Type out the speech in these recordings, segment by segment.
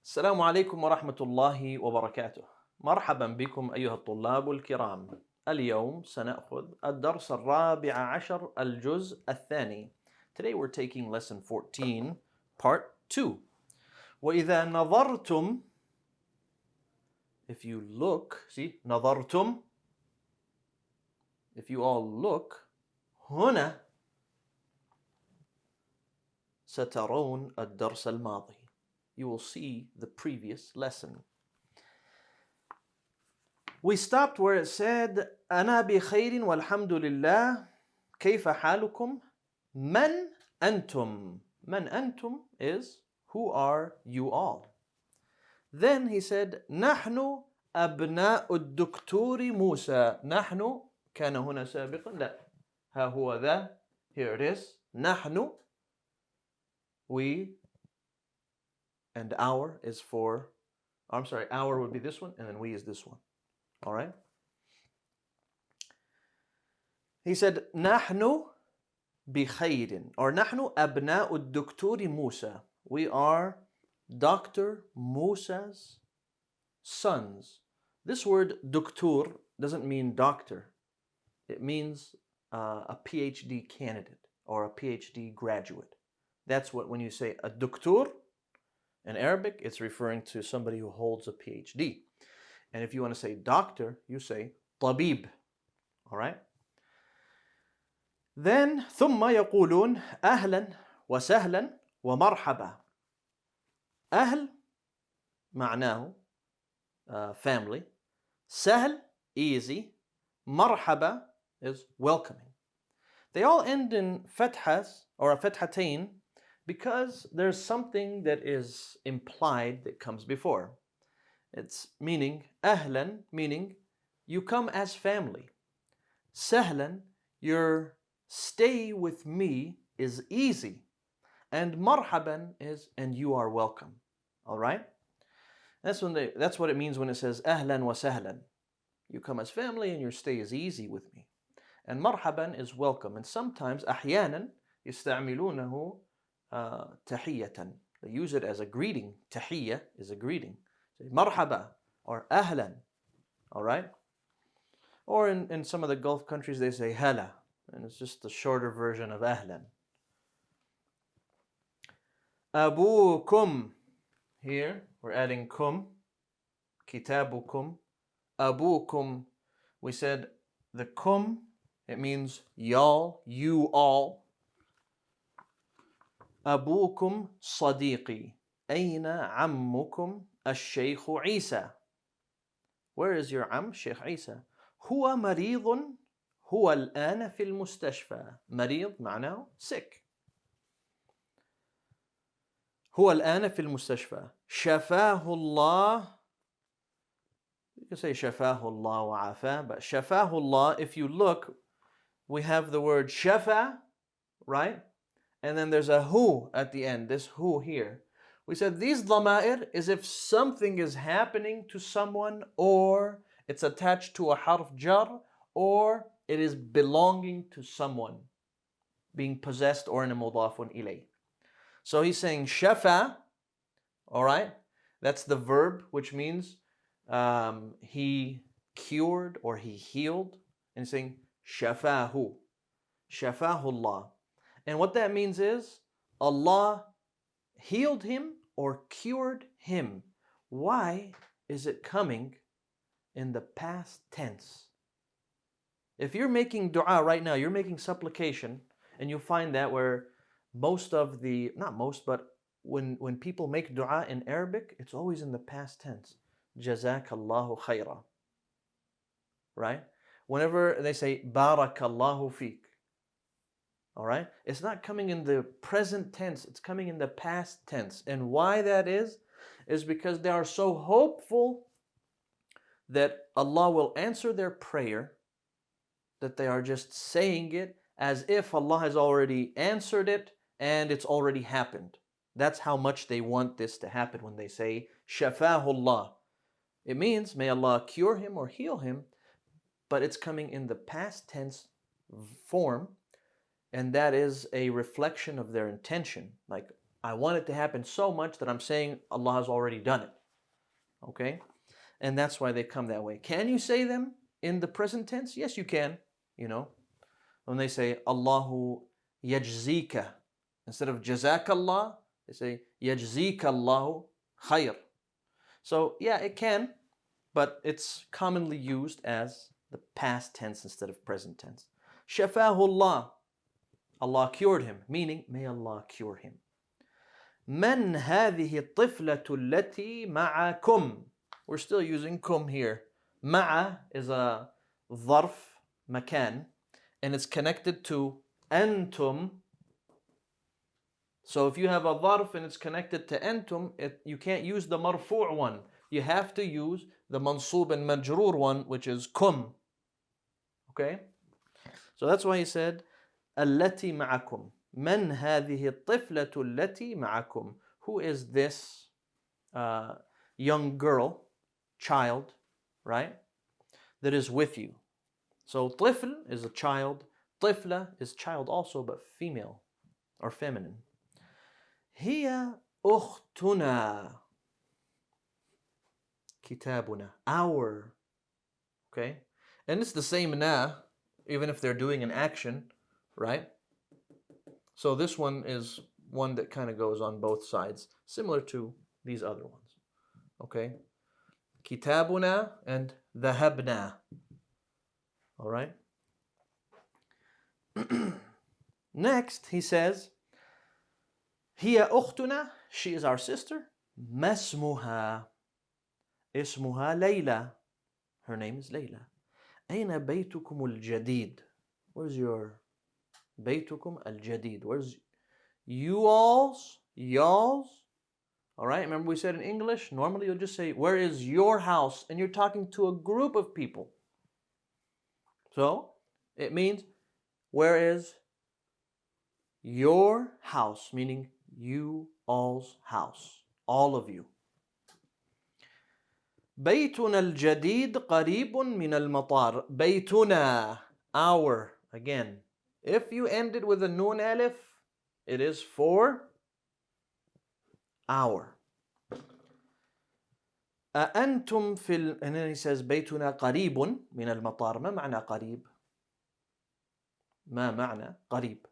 السلام عليكم ورحمة الله وبركاته. مرحبا بكم أيها الطلاب الكرام. اليوم سنأخذ الدرس الرابع عشر الجزء الثاني. Today we're taking lesson 14 part 2. وإذا نظرتم, if you look, see, نظرتم, if you all look, هنا سترون الدرس الماضي. You will see the previous lesson. We stopped where it said أنا بخير والحمد لله كيف حالكم من أنتم. من أنتم is who are you all. Then he said نحن أبناء الدكتور موسى. نحن كان هنا سابقا لا ها هو ذا, here it is, نحن, we, and our is for, I'm sorry, our would be this one, and then we is this one. All right? He said, نحن بخير, or نحن أبناء الدكتور موسى. We are Dr. Musa's sons. This word دكتور doesn't mean doctor. It means a PhD candidate or a PhD graduate. That's what, when you say a دكتور, in Arabic, it's referring to somebody who holds a PhD. And if you want to say doctor, you say طبيب. All right? Then, ثم يقولون أهلا وسهلا ومرحبا. أهل معناه family. سهل, easy. مرحبا is welcoming. They all end in fathas or a fathatain, because there's something that is implied that comes before. It's meaning أهلا, meaning you come as family. سهلا, your stay with me is easy. And marhaban is and you are welcome. All right? That's what it means when it says أهلا وسهلا. You come as family and your stay is easy with me. And marhaban is welcome. And sometimes أحيانا يستعملونه تحية. They use it as a greeting. تحية is a greeting. Say marhaba or ahlan. All right? Or in some of the Gulf countries they say hala, and it's just the shorter version of ahlan. Abukum. Here we're adding kum. Kitabukum. Abukum. We said the kum, it means y'all, you all. أبوكم صديقي. أين عمكم الشيخ عيسى. Where is your عم Sheikh Isa? هو مريض. هو الآن في المستشفى. مريض معناه sick. هو الآن في المستشفى. شفاه الله. You can say شفاه الله وعافاه, but شفاه الله, if you look, we have the word شفا, right? And then there's a hu at the end, this hu here. We said these dhama'ir is if something is happening to someone, or it's attached to a harf jar, or it is belonging to someone, being possessed or in a mudafun ilay. So he's saying shafa, all right? That's the verb, which means he cured or he healed. And he's saying shafahu, shafahullah. And what that means is Allah healed him or cured him. Why is it coming in the past tense? If you're making dua right now, you're making supplication, and you'll find that where most of the, not most, but when people make dua in Arabic, it's always in the past tense. Jazakallahu khaira. Right? Whenever they say barakallahu feek. All right? It's not coming in the present tense, it's coming in the past tense. And why that is because they are so hopeful that Allah will answer their prayer, that they are just saying it as if Allah has already answered it and it's already happened. That's how much they want this to happen when they say shafahullah. It means may Allah cure him or heal him, but it's coming in the past tense form. And that is a reflection of their intention. Like, I want it to happen so much that I'm saying Allah has already done it. Okay? And that's why they come that way. Can you say them in the present tense? Yes, you can. You know, when they say Allahu yajzika, instead of jazakallah, they say yajzika Allahu khayr. So yeah, it can, but it's commonly used as the past tense instead of present tense. Shafahullah, Allah cured him, meaning may Allah cure him. Man هذه الطفلة التي معكم. We're still using kum here. Ma'a is a ظرف مكان, and it's connected to antum. So if you have a ظرف and it's connected to antum, you can't use the marfu' one. You have to use the mansub and majroor one, which is kum. Okay? So that's why he said, التي معكم. من هذه الطفلة التي معكم. Who is this young girl, child, right, that is with you? So طفل is a child. طفلة is child also, but female or feminine. هي أختنا. كتابنا. Our. Okay? And it's the same na, even if they're doing an action, right? So this one is one that kind of goes on both sides, similar to these other ones. Okay? Kitabuna and dhahabna. All right? Next, he says, Hiya ukhtuna, she is our sister. Masmuha. Ismuha Layla. Her name is Layla. Aina baytukum al-jadid. Where's your Baytukum al-Jadid? Where's you all's? Y'all's? All right, remember we said in English, normally you'll just say, where is your house? And you're talking to a group of people. So, it means, where is your house? Meaning, you all's house. All of you. بيتنا الجديد قريب من المطار. بيتنا, our, again. If you end it with a nun alif, it is for our. أأنتم في and then he says بيتنا قريب من المطار. ما معنى قريب؟ ما معنى قريب؟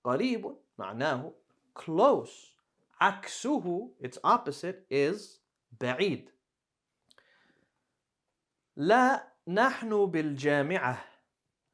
قريب معناه close. عكسه, its opposite, is بعيد. لا نحن بالجامعة.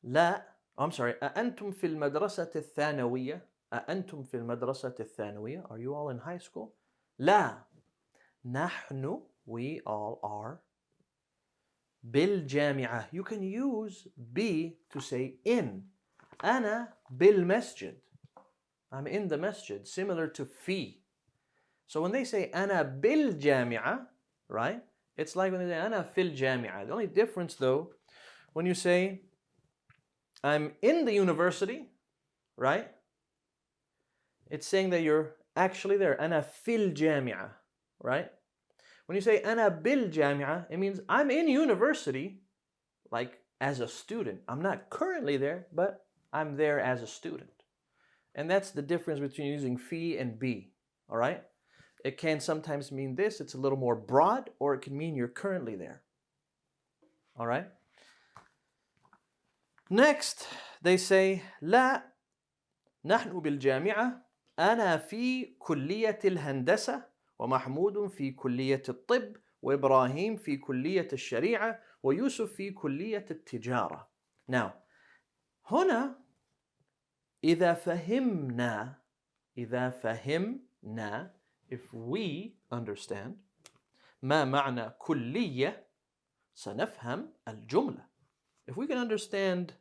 لا I'm sorry. أأنتم في المدرسة الثانوية. أأنتم في المدرسة الثانوية. Are you all in high school? لا. نحن, we all are. بالجامعة. You can use be to say in. أنا بالمسجد. I'm in the masjid. Similar to في. So when they say أنا بالجامعة, right? It's like when they say أنا في الجامعة. The only difference though, when you say I'm in the university, right? It's saying that you're actually there. أنا في الجامعة, right? When you say أنا بالجامعة, it means I'm in university, like as a student. I'm not currently there, but I'm there as a student. And that's the difference between using في and be, all right? It can sometimes mean this. It's a little more broad, or it can mean you're currently there, all right? Next, they say لا نحن بالجامعة. أنا في كلية الهندسة ومحمود في كلية الطب وإبراهيم في كلية الشريعة ويوسف في كلية التجارة. Now, هنا إذا فهمنا, if we understand ما معنى كلية سنفهم الجملة. If we can understand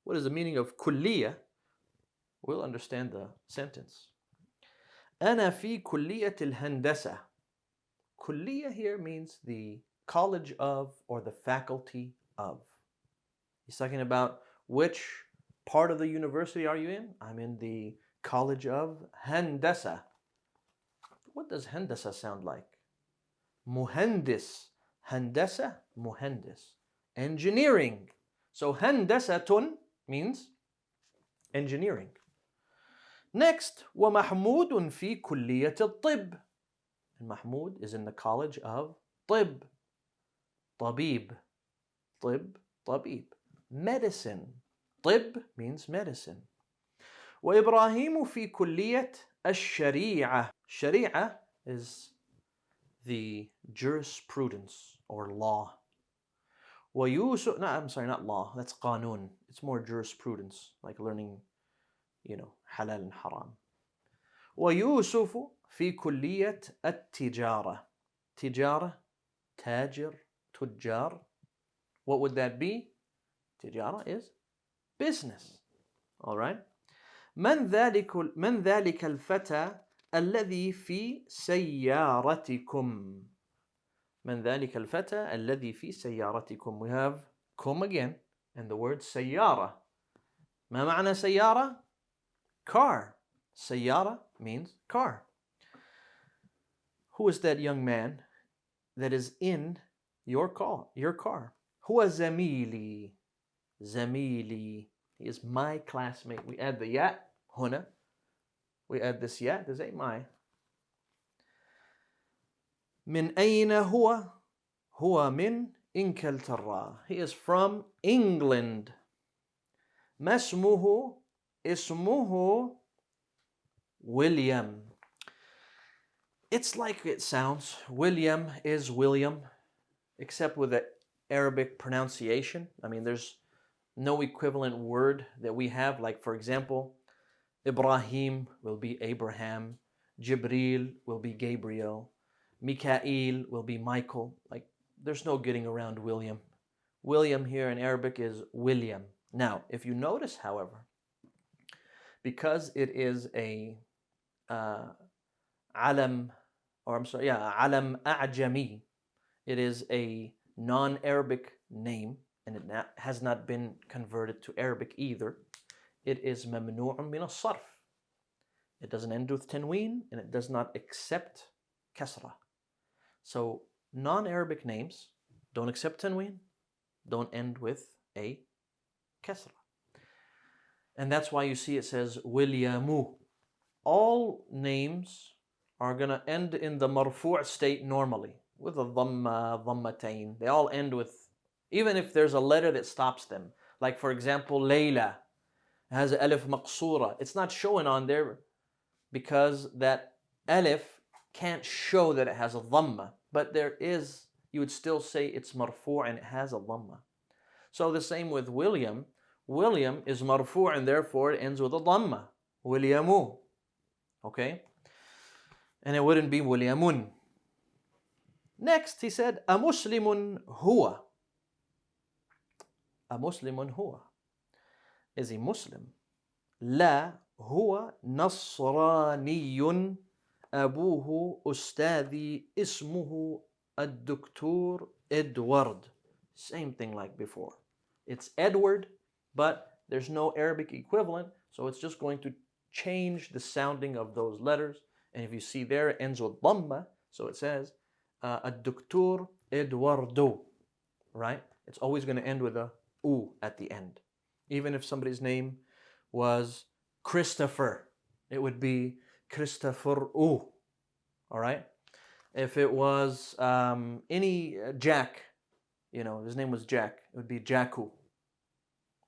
what is the meaning of كلية, we'll understand the sentence. أنا في كلية الهندسة. كلية here means the college of or the faculty of. He's talking about which part of the university are you in? I'm in the college of هندسة. What does هندسة sound like? مهندس. هندسة, مهندس. Engineering. So هندسة means engineering. Next, ومحمود في كلية الطب. And Mahmoud is in the college of طب. طبيب. طب, طبيب. Medicine. طب means medicine. وإبراهيم في كلية الشريعة. Sharia is the jurisprudence or law. ويوسف, no, I'm sorry, not law. That's قانون. It's more jurisprudence, like learning, halal and haram. ويوسف في كلية التجارة. تجارة, تاجر, تجار. What would that be? تجارة is business. All right. من ذلك الفتى الذي في سيارتكم. من ذلك الفتى الذي في سيارتكم. We have kum again and the word سيارة. ما معنى سيارة? Car. سيارة means car. Who is that young man that is in your car? هو زميلي. زميلي. He is my classmate. We add the ya هنا. We add this ya to say my. من أين هو? هو من إنجلترا. He is from England. ما اسمه؟ اسمه William. It's like it sounds. William is William, except with the Arabic pronunciation. I mean, there's no equivalent word that we have. Like, for example, Ibrahim will be Abraham. Jibreel will be Gabriel. Mikael will be Michael. Like, there's no getting around William. William here in Arabic is William. Now, if you notice, however, because it is a alam, alam a'jami, it is a non-Arabic name, and it has not been converted to Arabic either. It is mamnu'un min as-sarf. It doesn't end with tanween, and it does not accept kasra. So non-Arabic names don't accept tanween, don't end with a kasra. And that's why you see it says Williamu. All names are going to end in the marfu' state normally, with a dhamma, dhammatain. They all end with, even if there's a letter that stops them. Like, for example, Layla has alif maqsura. It's not showing on there because that alif can't show that it has a dhamma. But there is, you would still say it's marfu' and it has a dhamma. So the same with William. William is marfu' and therefore it ends with a dhamma. Williamu. Okay? And it wouldn't be Williamun. Next, he said, a Muslimun huwa. A Muslimun huwa. Is he Muslim? La huwa nasraniyun abuhu ustadi ismuhu ad-doktor Edward. Same thing like before. It's Edward, but there's no Arabic equivalent, so it's just going to change the sounding of those letters. And if you see there, it ends with dhamma, so it says ad-doktor Eduardo, right? It's always going to end with a u at the end. Even if somebody's name was Christopher, it would be Christopher U, all right? If it was any Jack, his name was Jack, it would be Jacku.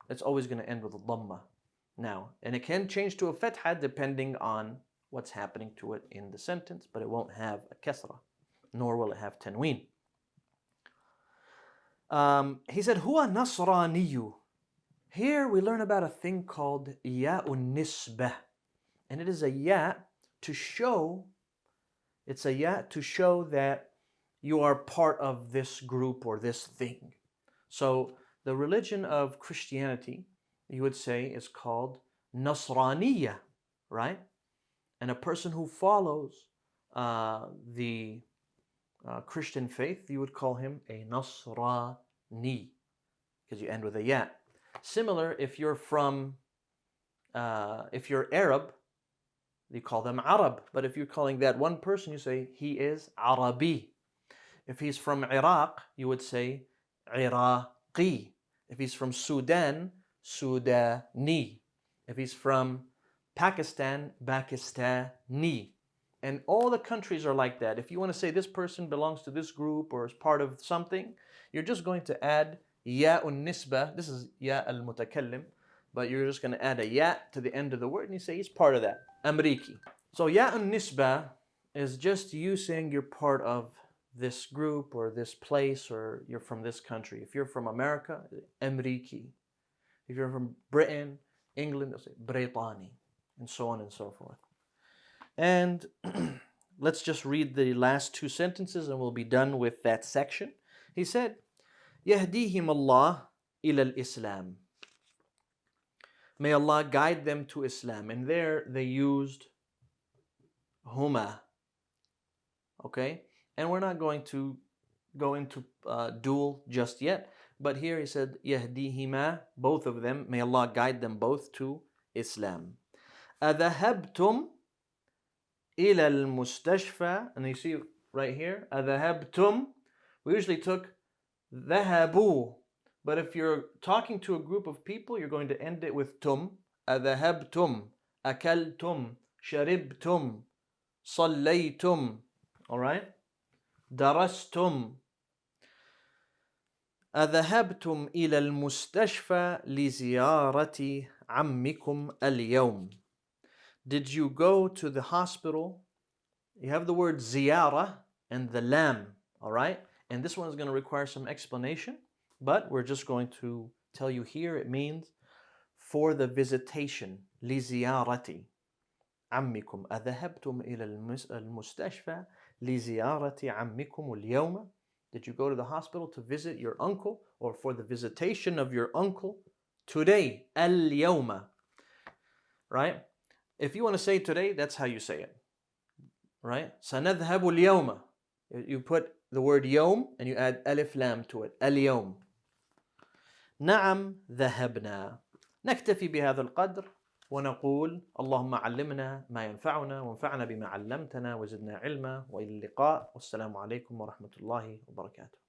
It's always going to end with a dhamma now. And it can change to a fatha depending on what's happening to it in the sentence, but it won't have a kasra, nor will it have tanween. He said, huwa nasraniyu. Here we learn about a thing called ya'un nisba. And it is a ya to show, it's a ya to show that you are part of this group or this thing. So the religion of Christianity, you would say, is called Nasraniya, right? And a person who follows the Christian faith, you would call him a Nasrani, because you end with a ya. Similar, if you're Arab, you call them Arab. But if you're calling that one person, you say he is Arabi. If he's from Iraq, you would say Iraqi. If he's from Sudan, Sudani. If he's from Pakistan, Pakistani. And all the countries are like that. If you want to say this person belongs to this group or is part of something, you're just going to add ya'un nisba. This is ya al-mutakallim, but you're just going to add a ya to the end of the word and you say he's part of that. Amriki. So ya'un nisba is just you saying you're part of this group or this place or you're from this country. If you're from America, Amriki. If you're from Britain, England, they'll say Britani, and so on and so forth. And let's just read the last two sentences and we'll be done with that section. He said, يهديهم الله إلى الإسلام. May Allah guide them to Islam. And there they used huma. Okay? And we're not going to go into dual just yet. But here he said, يهديهما, both of them. May Allah guide them both to Islam. أذهبتم إلى المستشفى. And you see right here, أذهبتم. We usually took ذهبوا. But if you're talking to a group of people, you're going to end it with tum. أذهبتم, أكلتم, شربتم, صليتم. Alright? درستم. أذهبتم إلى المستشفى لزيارة عمكم اليوم. Did you go to the hospital? You have the word ziyara and the lam, all right? And this one is going to require some explanation, but we're just going to tell you here it means for the visitation. لزيارة عمكم. أذهبتم إلى المستشفى لزيارة عمكم اليوم. Did you go to the hospital to visit your uncle or for the visitation of your uncle today? اليوم. Right? If you want to say today, that's how you say it. Right? سنذهب اليوم. You put the word يوم and you add ألف لام to it. اليوم. نعم ذهبنا. نكتفي بهذا القدر ونقول اللهم علمنا ما ينفعنا وانفعنا بما علمتنا وزدنا علما وإلى اللقاء والسلام عليكم ورحمة الله وبركاته.